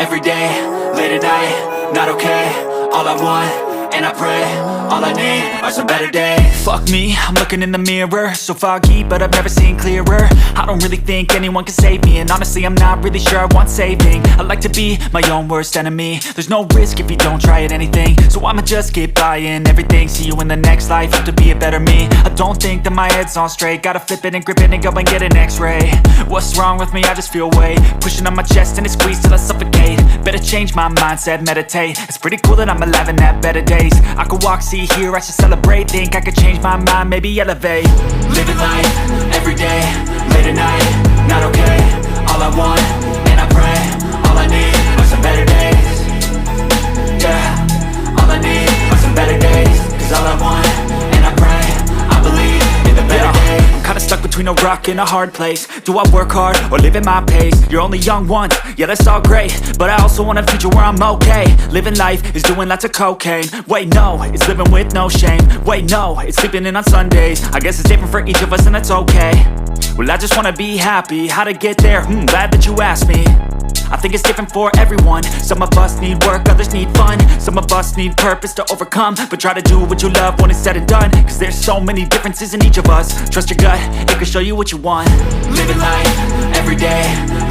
every day, late at night, not okay. All I want, and I pray, all I need are some better days. Fuck me, I'm looking in the mirror, so foggy, but I've never seen clearer. I don't really think anyone can save me, and honestly I'm not really sure I want saving. I like to be my own worst enemy. There's no risk if you don't try at anything, so I'ma just keep buying everything. See you in the next life, have to be a better me. I don't think that my head's on straight, gotta flip it and grip it and go and get an x-ray. What's wrong with me? I just feel weight pushing on my chest and it squeezes till I suffocate. Better change my mindset, meditate. It's pretty cool that I'm alive and have better days. I could walk, see, hear, I should celebrate. Think I could change my mind, maybe elevate. Living life, every day, late at night, not okay. All I want, and I pray, all I need are some better days. Yeah, all I need are some better days. Cause all I want, and I pray, I believe in the better days. I'm kinda stuck between a rock and a hard place. Do I work hard or live at my pace? You're only young once, yeah that's all great, but I also want a future where I'm okay. Living life is doing lots of cocaine. Wait no, it's living with no shame. Wait no, it's sleeping in on Sundays. I guess it's different for each of us and that's okay. Well I just wanna be happy, how to get there? Glad that you asked me. I think it's different for everyone. Some of us need work, others need fun. Some of us need purpose to overcome. But try to do what you love when it's said and done. Cause there's so many differences in each of us. Trust your gut, it can show you what you want. Living life, every day,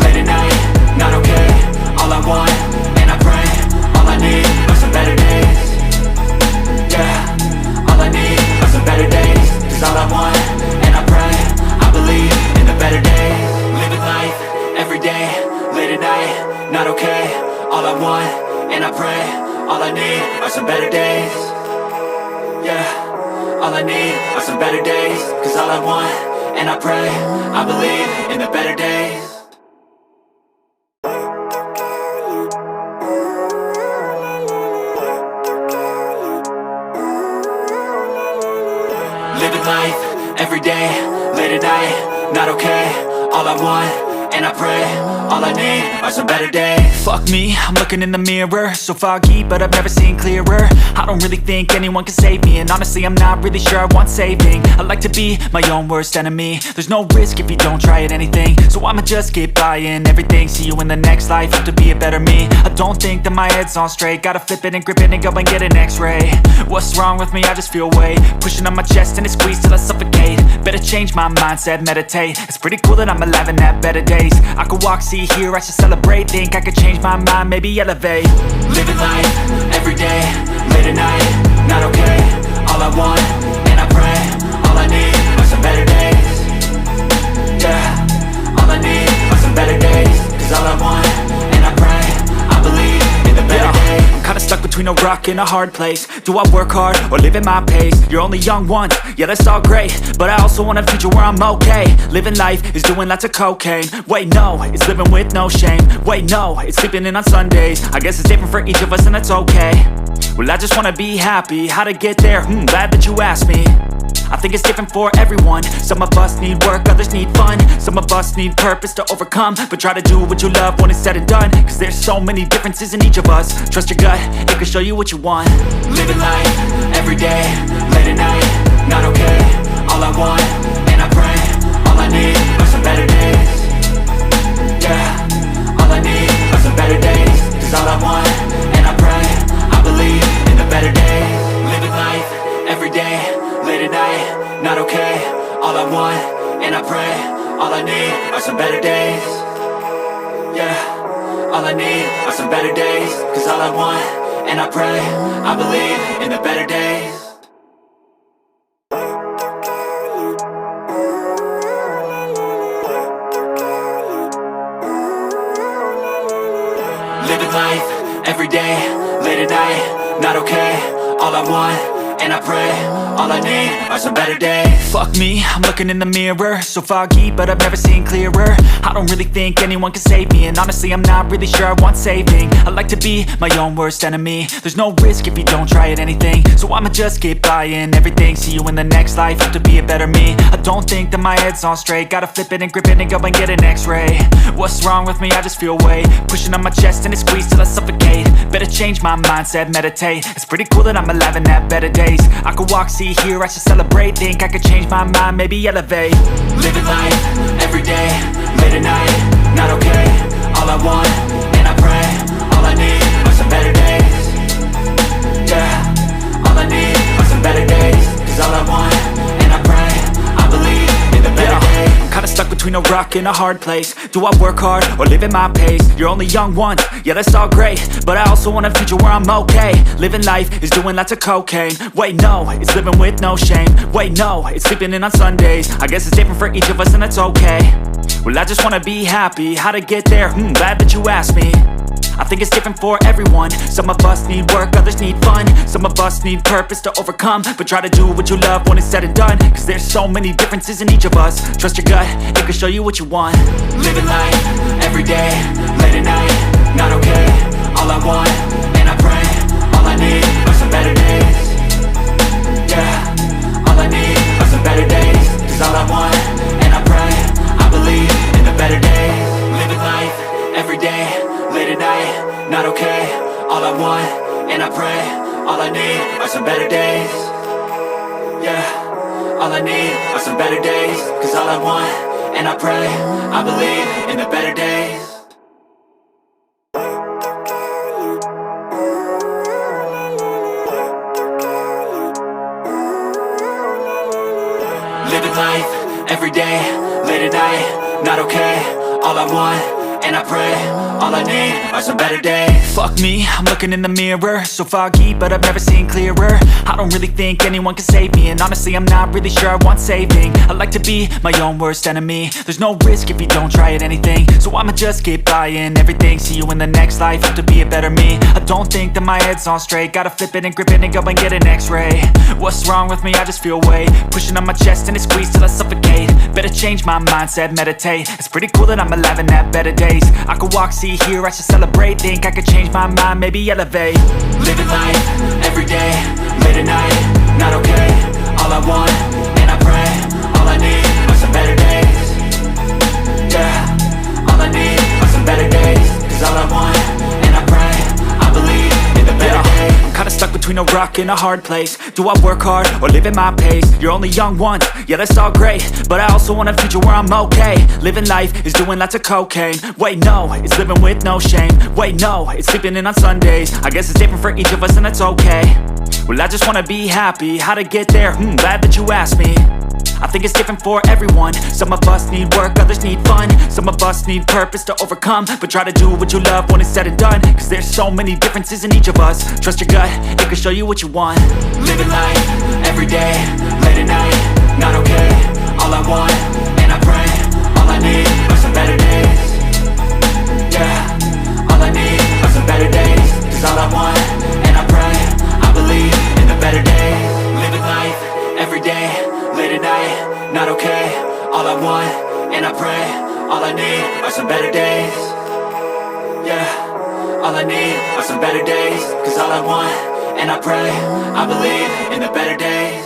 late at night, not okay. All I want, and I pray, all I need are some better days. Yeah, all I need are some better days. Cause all I want, and I pray, I believe in the better days. Living life, every day, late at night, not okay. All I want, and I pray, all I need are some better days. Yeah, all I need are some better days. Cause all I want, and I pray, I believe in the better days. Living life, every day, late at night, not okay. All I want, and I pray, all I need are some better days. Fuck me, I'm looking in the mirror, so foggy, but I've never seen clearer. I don't really think anyone can save me, and honestly I'm not really sure I want saving. I like to be my own worst enemy. There's no risk if you don't try at anything, so I'ma just keep buying everything. See you in the next life, have to be a better me. I don't think that my head's on straight, gotta flip it and grip it and go and get an x-ray. What's wrong with me? I just feel weight pushing on my chest and it squeezes till I suffocate. Better change my mindset, meditate. It's pretty cool that I'm alive and have better days. I could walk, see, hear, I should celebrate. Think I could change my mind, maybe elevate. Living life, every day, late at night, not okay. All I want, and I pray, all I need are some better days. Yeah, all I need are some better days. Cause all I want, and I pray, I believe in the better days. I'm kinda stuck between a rock and a hard place. Do I work hard or live at my pace? You're only young once, yeah that's all great, but I also want a future where I'm okay. Living life is doing lots of cocaine. Wait no, it's living with no shame. Wait no, it's sleeping in on Sundays. I guess it's different for each of us and that's okay. Well I just wanna be happy, how to get there? Glad that you asked me. I think it's different for everyone. Some of us need work, others need fun. Some of us need purpose to overcome. But try to do what you love when it's said and done. Cause there's so many differences in each of us. Trust your gut, it can show you what you want. Living life, every day, late at night, not okay. All I want, and I pray, all I need are some better days. Yeah, all I need are some better days. Cause all I want, and I pray, I believe in the better days. Living life, every day, late at night, not okay. All I want, and I pray, all I need are some better days. Yeah, all I need are some better days. Cause all I want, and I pray, I believe in the better days. Living life, every day, late at night, not okay. All I want, and I pray, all I need are some better days. Fuck me, I'm looking in the mirror, so foggy, but I've never seen clearer. I don't really think anyone can save me, and honestly I'm not really sure I want saving. I like to be my own worst enemy. There's no risk if you don't try at anything, so I'ma just keep buying everything. See you in the next life, have to be a better me. I don't think that my head's on straight, gotta flip it and grip it and go and get an x-ray. What's wrong with me? I just feel weight pushing on my chest and it squeezes till I suffocate. Better change my mindset, meditate. It's pretty cool that I'm alive and have better days. I could walk, see, hear, I should celebrate. Think I could change my mind, maybe elevate. Living life, every day, late at night, not okay. All I want, and I pray, between a rock and a hard place. Do I work hard or live at my pace? You're only young once, yeah that's all great, but I also want a future where I'm okay. Living life is doing lots of cocaine. Wait no, it's living with no shame. Wait no, it's sleeping in on Sundays. I guess it's different for each of us and that's okay. Well I just wanna be happy, how to get there? Glad that you asked me. I think it's different for everyone. Some of us need work, others need fun. Some of us need purpose to overcome. But try to do what you love when it's said and done, cause there's so many differences in each of us. Trust your gut, it can show you what you want. Living life, everyday, late at night, not okay. All I want, and I pray, all I need are some better days. Yeah, all I need are some better days. Cause all I want, and I pray, I believe in the better days. Living life, everyday, late at night, not okay. All I want, and I pray, all I need are some better days. Yeah, all I need are some better days. Cause all I want, and I pray, I believe in the better days. Living life, everyday, late at night, not okay. All I want, and I pray, all I need are some better days. Fuck me, I'm looking in the mirror, so foggy, but I've never seen clearer. I don't really think anyone can save me, and honestly I'm not really sure I want saving. I like to be my own worst enemy. There's no risk if you don't try at anything, so I'ma just keep buying everything. See you in the next life, have to be a better me. I don't think that my head's on straight, gotta flip it and grip it and go and get an x-ray. What's wrong with me? I just feel weight pushing on my chest and it squeezes till I suffocate. Better change my mindset, meditate. It's pretty cool that I'm alive and have better days. I could walk, see, hear, I should celebrate. Think I could change my mind, maybe elevate. Living life, everyday, late at night, not okay. All I want, and I pray, all I need are some better days. Yeah, all I need are some better days. Cause all I want, and I pray, I believe in the better days. I'm kinda stuck between a rock and a hard place. Do I work hard or live at my pace? You're only young once, yeah that's all great, but I also want a future where I'm okay. Living life is doing lots of cocaine. Wait no, it's living with no shame. Wait no, it's sleeping in on Sundays. I guess it's different for each of us and that's okay. Well I just wanna be happy, how to get there? Glad that you asked me. I think it's different for everyone. Some of us need work, others need fun. Some of us need purpose to overcome. But try to do what you love when it's said and done, cause there's so many differences in each of us. Trust your gut, it can show you what you want. Living life, everyday, late at night, not okay. All I want, and I pray, all I need are some better days. Yeah, all I need are some better days. Cause all I want, and I pray, I believe in the better days. Living life, everyday, late at night, not okay. All I want, and I pray, all I need are some better days. Yeah, all I need are some better days. Cause all I want, and I pray, I believe in the better days.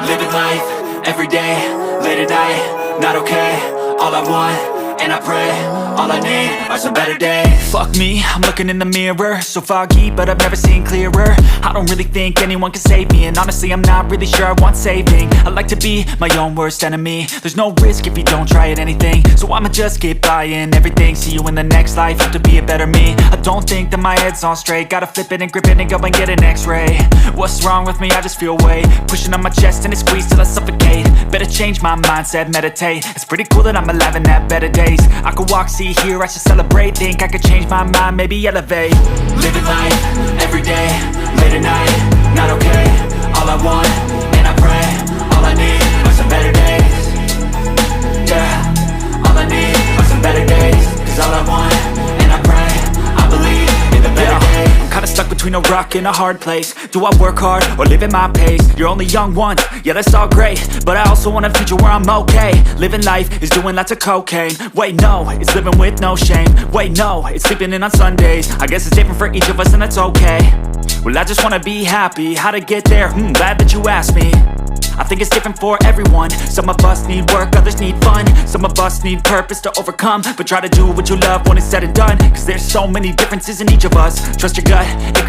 Living life, everyday, late at night, not okay. All I want, and I pray, all I need are some better days. Fuck me, I'm looking in the mirror, so foggy, but I've never seen clearer. I don't really think anyone can save me, and honestly I'm not really sure I want saving. I like to be my own worst enemy. There's no risk if you don't try at anything, so I'ma just keep buying everything. See you in the next life, have to be a better me. I don't think that my head's on straight, gotta flip it and grip it and go and get an x-ray. What's wrong with me? I just feel weight pushing on my chest and it squeezes till I suffocate. Better change my mindset, meditate. It's pretty cool that I'm alive and have better days. I could walk, see, hear, I should celebrate. Think I could change my mind, maybe elevate. Living life, everyday, late at night, not okay. All I want, and I pray, all I need are some better days. Yeah, all I need are some better days. Cause all I want, and I pray, I believe in the better days. I'm kinda stuck between a rock and a hard place. Do I work hard or live at my pace? You're only young once, yeah that's all great, but I also want a future where I'm okay. Living life is doing lots of cocaine. Wait no, it's living with no shame. Wait no, it's sleeping in on Sundays. I guess it's different for each of us and that's okay. Well I just wanna be happy, how to get there? Glad that you asked me. I think it's different for everyone. Some of us need work, others need fun. Some of us need purpose to overcome. But try to do what you love when it's said and done, cause there's so many differences in each of us. Trust your gut, it could